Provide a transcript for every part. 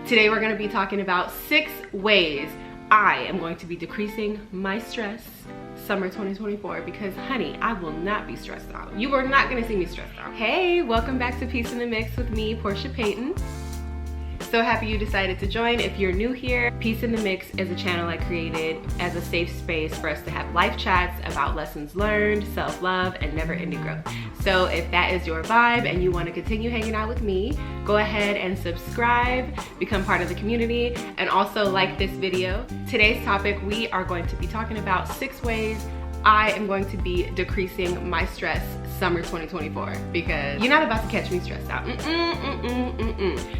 Today we're gonna be talking about 6 ways I am going to be decreasing my stress summer 2024, because honey, I will not be stressed out. You are not gonna see me stressed out. Hey, welcome back to Peace in the Mix with me, Portia Payton. So happy you decided to join. If you're new here, Peace in the Mix is a channel I created as a safe space for us to have life chats about lessons learned, self-love, and never-ending growth. So if that is your vibe and you want to continue hanging out with me, go ahead and subscribe, become part of the community, and also like this video. Today's topic, we are going to be talking about 6 ways I am going to be decreasing my stress summer 2024, because you're not about to catch me stressed out.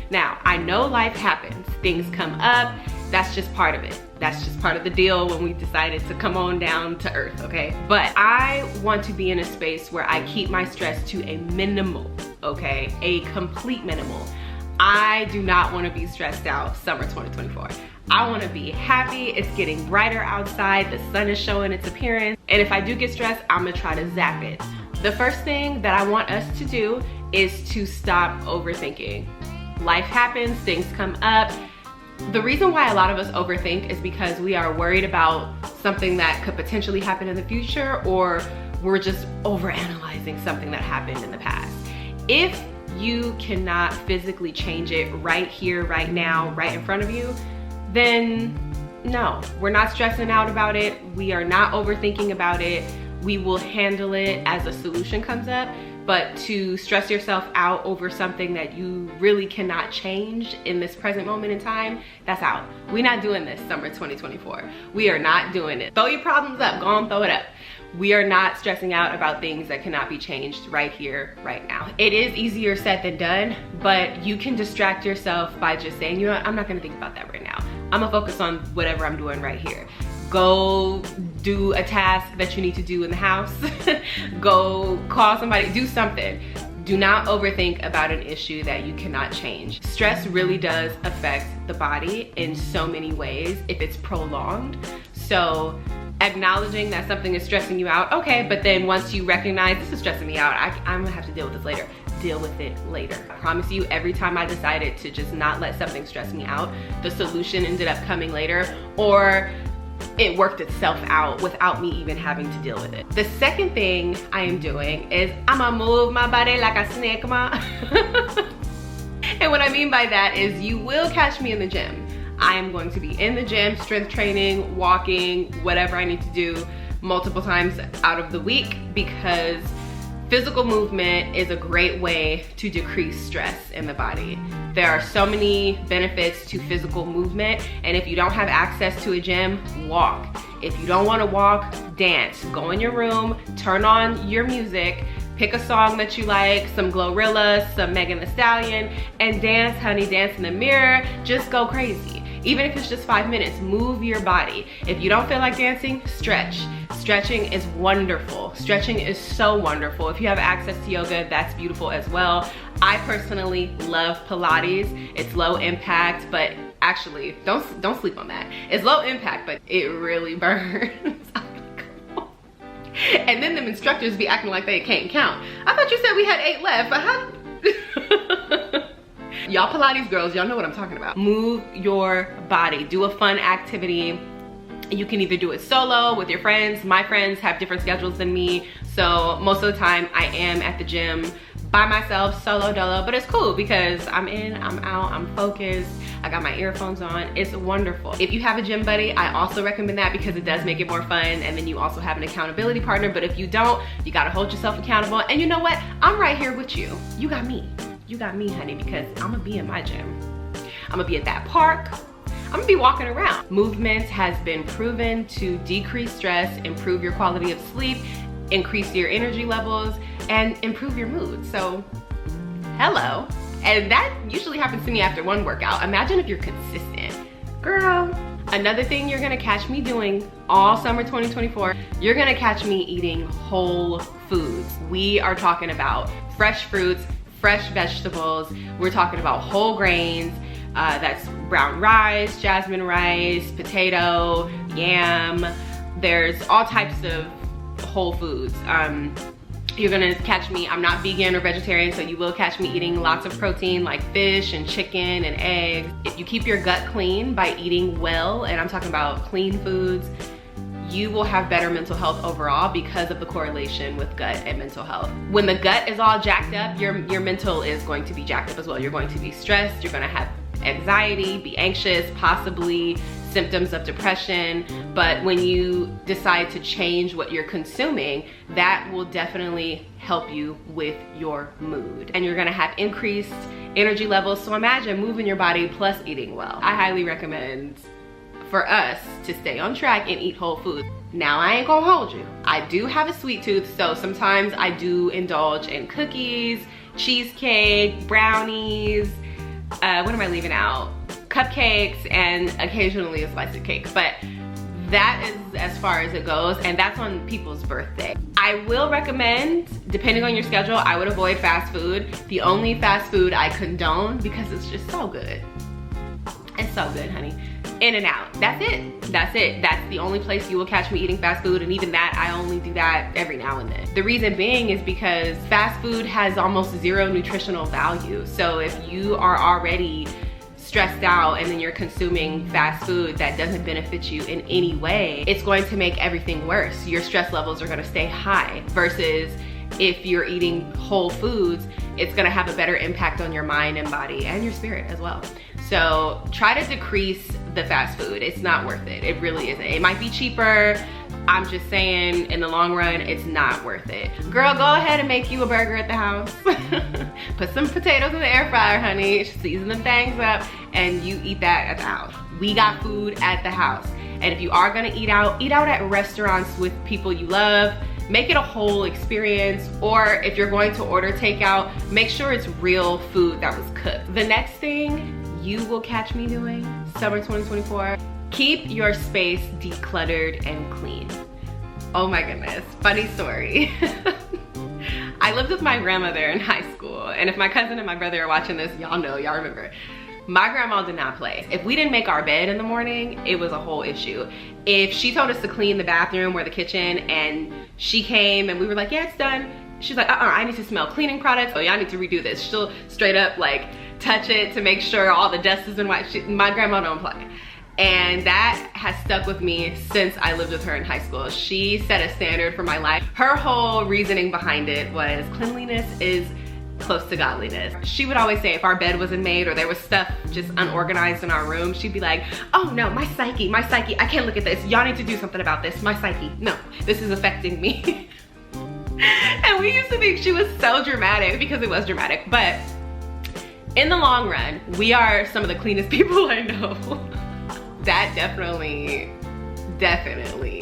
Now, I know life happens. Things come up. That's just part of it. That's just part of the deal when we decided to come on down to earth, okay? But I want to be in a space where I keep my stress to a minimal, okay? A complete minimal. I do not want to be stressed out summer 2024. I want to be happy. It's getting brighter outside. The sun is showing its appearance. And if I do get stressed, I'm going to try to zap it. The first thing that I want us to do is to stop overthinking. Life happens, things come up. The reason why a lot of us overthink is because we are worried about something that could potentially happen in the future, or we're just overanalyzing something that happened in the past. If you cannot physically change it right here, right now, right in front of you, then no, we're not stressing out about it. We are not overthinking about it. We will handle it as a solution comes up. But to stress yourself out over something that you really cannot change in this present moment in time, that's out. We're not doing this summer 2024. We are not doing it. Throw your problems up, go on, throw it up. We are not stressing out about things that cannot be changed right here, right now. It is easier said than done, but you can distract yourself by just saying, you know what, I'm not gonna think about that right now. I'm gonna focus on whatever I'm doing right here. Go do a task that you need to do in the house. Go call somebody, do something. Do not overthink about an issue that you cannot change. Stress really does affect the body in so many ways if it's prolonged. So acknowledging that something is stressing you out, okay, but then once you recognize this is stressing me out, I'm gonna have to deal with this later. Deal with it later. I promise you, every time I decided to just not let something stress me out, the solution ended up coming later, or it worked itself out without me even having to deal with it. The second thing I am doing is I'ma move my body like a snake, ma. And what I mean by that is you will catch me in the gym. I am going to be in the gym, strength training, walking, whatever I need to do multiple times out of the week, because physical movement is a great way to decrease stress in the body. There are so many benefits to physical movement, and if you don't have access to a gym, walk. If you don't want to walk, dance. Go in your room, turn on your music, pick a song that you like, some Glorilla, some Megan Thee Stallion, and dance, honey, dance in the mirror. Just go crazy. Even if it's just 5 minutes, move your body. If you don't feel like dancing, stretch. Stretching is wonderful. Stretching is so wonderful. If you have access to yoga, that's beautiful as well. I personally love Pilates. It's low impact, but actually, don't sleep on that. It's low impact, but it really burns. And then them instructors be acting like they can't count. I thought you said we had 8 left, but how? Y'all Pilates girls, y'all know what I'm talking about. Move your body, do a fun activity. You can either do it solo with your friends. My friends have different schedules than me, so most of the time I am at the gym by myself, solo dolo, but it's cool because I'm in, I'm out, I'm focused, I got my earphones on. It's wonderful. If you have a gym buddy, I also recommend that because it does make it more fun, and then you also have an accountability partner. But if you don't, you gotta hold yourself accountable. And you know what? I'm right here with you. You got me. You got me, honey, because I'm gonna be in my gym. I'm gonna be at that park. I'm gonna be walking around. Movement has been proven to decrease stress, improve your quality of sleep, increase your energy levels, and improve your mood. So, hello. And that usually happens to me after one workout. Imagine if you're consistent. Girl. Another thing you're gonna catch me doing all summer 2024, you're gonna catch me eating whole foods. We are talking about fresh fruits, fresh vegetables. We're talking about whole grains. That's brown rice, jasmine rice, potato, yam. There's all types of whole foods. You're gonna catch me, I'm not vegan or vegetarian, so you will catch me eating lots of protein like fish and chicken and eggs. If you keep your gut clean by eating well, and I'm talking about clean foods, you will have better mental health overall because of the correlation with gut and mental health. When the gut is all jacked up, your mental is going to be jacked up as well. You're going to be stressed, you're gonna have anxiety, be anxious, possibly symptoms of depression. But when you decide to change what you're consuming, that will definitely help you with your mood. And you're gonna have increased energy levels. So imagine moving your body plus eating well. I highly recommend for us to stay on track and eat whole foods. Now, I ain't gonna hold you. I do have a sweet tooth, so sometimes I do indulge in cookies, cheesecake, brownies, what am I leaving out? Cupcakes, and occasionally a slice of cake. But that is as far as it goes, and that's on people's birthday. I will recommend, depending on your schedule, I would avoid fast food. The only fast food I condone, because it's just so good. It's so good, honey. In-N-Out, that's it. That's it. That's the only place you will catch me eating fast food, and even that, I only do that every now and then. The reason being is because fast food has almost zero nutritional value. So if you are already stressed out and then you're consuming fast food that doesn't benefit you in any way, it's going to make everything worse. Your stress levels are gonna stay high, versus if you're eating whole foods, it's gonna have a better impact on your mind and body and your spirit as well. So try to decrease the fast food. It's not worth it. It really isn't. It might be cheaper. I'm just saying, in the long run, it's not worth it. Girl, go ahead and make you a burger at the house. Put some potatoes in the air fryer, honey. Season them things up, and you eat that at the house. We got food at the house. And if you are gonna eat out at restaurants with people you love. Make it a whole experience, or if you're going to order takeout, make sure it's real food that was cooked. The next thing you will catch me doing, summer 2024, keep your space decluttered and clean. Oh my goodness, funny story. I lived with my grandmother in high school, and if my cousin and my brother are watching this, y'all know, y'all remember. My grandma did not play. If we didn't make our bed in the morning, it was a whole issue. If she told us to clean the bathroom or the kitchen and she came and we were like, yeah, it's done. She's like, I need to smell cleaning products. Oh, y'all need to redo this. She'll straight up like touch it to make sure all the dust is in white. My grandma don't play. And that has stuck with me since I lived with her in high school. She set a standard for my life. Her whole reasoning behind it was cleanliness is close to godliness. She would always say if our bed wasn't made or there was stuff just unorganized in our room, she'd be like, oh no, my psyche, I can't look at this. Y'all need to do something about this, my psyche. No, this is affecting me. And we used to think she was so dramatic, because it was dramatic, but in the long run, we are some of the cleanest people I know. That definitely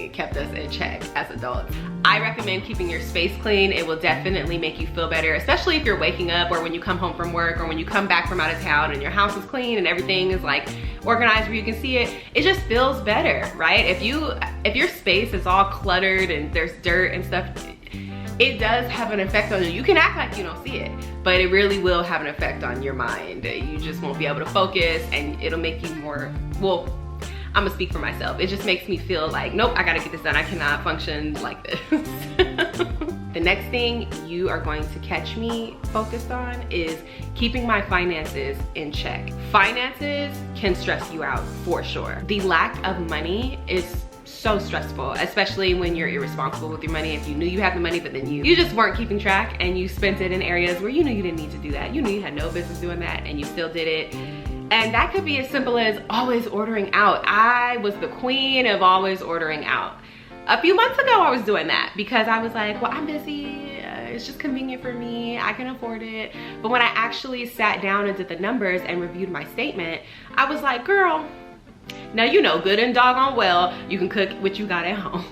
kept us in check as adults. I recommend keeping your space clean. It will definitely make you feel better, especially if you're waking up or when you come home from work or when you come back from out of town and your house is clean and everything is like organized where you can see it. It just feels better, right? If your space is all cluttered and there's dirt and stuff, it does have an effect on you. You can act like you don't see it, but it really will have an effect on your mind. You just won't be able to focus, and it'll make you more, well, I'm gonna speak for myself. It just makes me feel like, nope, I gotta get this done. I cannot function like this. The next thing you are going to catch me focused on is keeping my finances in check. Finances can stress you out for sure. The lack of money is so stressful, especially when you're irresponsible with your money. If you knew you had the money, but then you just weren't keeping track and you spent it in areas where you knew you didn't need to do that. You knew you had no business doing that and you still did it. And that could be as simple as always ordering out. I was the queen of always ordering out. A few months ago, I was doing that because I was like, well, I'm busy. It's just convenient for me. I can afford it. But when I actually sat down and did the numbers and reviewed my statement, I was like, girl, now you know good and doggone well you can cook what you got at home.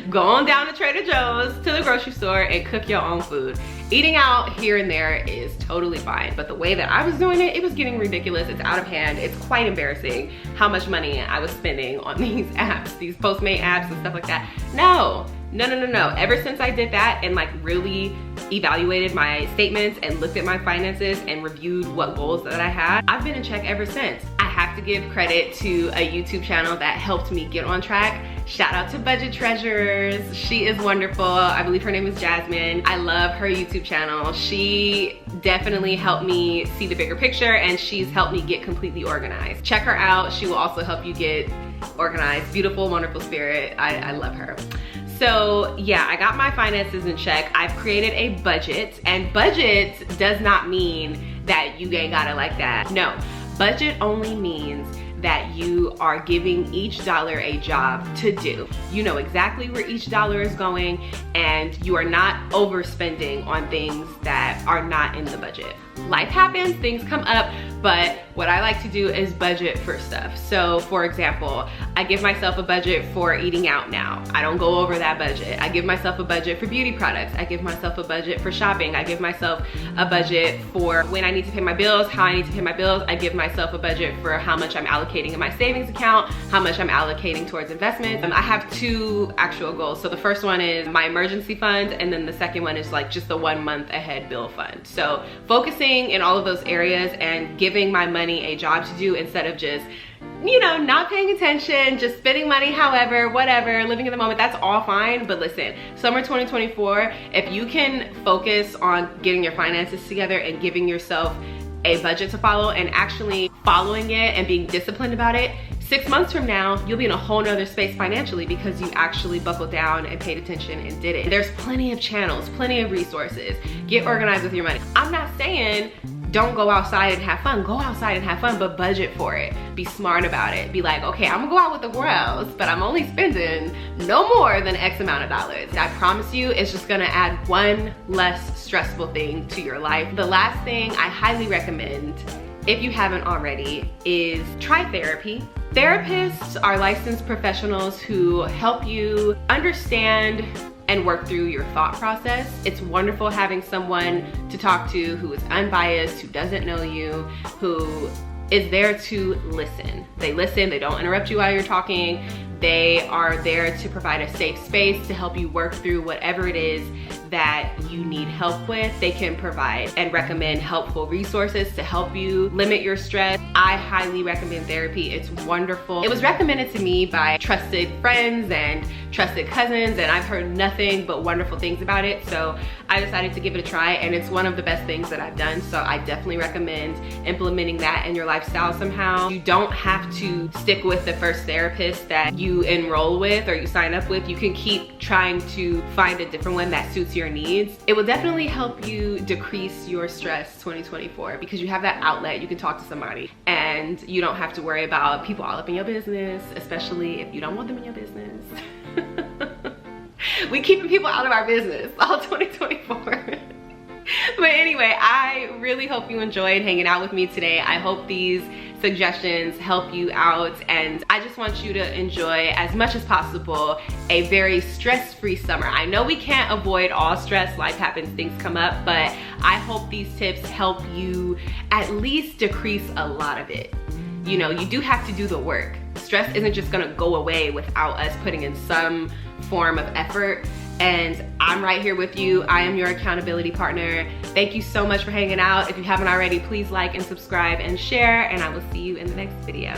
Go on down to Trader Joe's, to the grocery store, and cook your own food. Eating out here and there is totally fine, but the way that I was doing it, it was getting ridiculous. It's out of hand. It's quite embarrassing how much money I was spending on these apps, these Postmate apps and stuff like that. No. Ever since I did that and like really evaluated my statements and looked at my finances and reviewed what goals that I had, I've been in check ever since. I have to give credit to a YouTube channel that helped me get on track. Shout out to Budget Treasures. She is wonderful. I believe her name is Jasmine. I love her YouTube channel. She definitely helped me see the bigger picture, and she's helped me get completely organized. Check her out. She will also help you get organized. Beautiful, wonderful spirit. I love her. So yeah, I got my finances in check. I've created a budget, and budget does not mean that you ain't got it like that. No, budget only means that you are giving each dollar a job to do. You know exactly where each dollar is going, and you are not overspending on things that are not in the budget. Life happens, things come up, but what I like to do is budget for stuff. So for example, I give myself a budget for eating out now. I don't go over that budget. I give myself a budget for beauty products. I give myself a budget for shopping. I give myself a budget for when I need to pay my bills, how I need to pay my bills. I give myself a budget for how much I'm allocating in my savings account, how much I'm allocating towards investments. I have two actual goals. So the first one is my emergency fund, and then the second one is like just the 1 month ahead bill fund. So focusing in all of those areas and giving my money a job to do instead of just, you know, not paying attention, just spending money however, whatever, living in the moment, that's all fine. But listen, summer 2024, if you can focus on getting your finances together and giving yourself a budget to follow and actually following it and being disciplined about it, 6 months from now, you'll be in a whole nother space financially because you actually buckled down and paid attention and did it. There's plenty of channels, plenty of resources. Get organized with your money. I'm not saying don't go outside and have fun. Go outside and have fun, but budget for it. Be smart about it. Be like, okay, I'm gonna go out with the girls, but I'm only spending no more than X amount of dollars. I promise you, it's just gonna add one less stressful thing to your life. The last thing I highly recommend, if you haven't already, is try therapy. Therapists are licensed professionals who help you understand and work through your thought process. It's wonderful having someone to talk to who is unbiased, who doesn't know you, who is there to listen. They listen, they don't interrupt you while you're talking. They are there to provide a safe space to help you work through whatever it is that you need help with. They can provide and recommend helpful resources to help you limit your stress. I highly recommend therapy. It's wonderful. It was recommended to me by trusted friends and trusted cousins, and I've heard nothing but wonderful things about it. So I decided to give it a try, and it's one of the best things that I've done. So I definitely recommend implementing that in your lifestyle somehow. You don't have to stick with the first therapist that you enroll with or you sign up with. You can keep trying to find a different one that suits your needs. It will definitely help you decrease your stress 2024 because you have that outlet. You can talk to somebody and you don't have to worry about people all up in your business, especially if you don't want them in your business. We keeping people out of our business all 2024. But anyway, I really hope you enjoyed hanging out with me today. I hope these suggestions help you out, and I just want you to enjoy as much as possible a very stress-free summer. I know we can't avoid all stress, life happens, things come up, but I hope these tips help you at least decrease a lot of it. You know, you do have to do the work. Stress isn't just gonna go away without us putting in some form of effort. And I'm right here with you. I am your accountability partner. Thank you so much for hanging out. If you haven't already, please like and subscribe and share, and I will see you in the next video.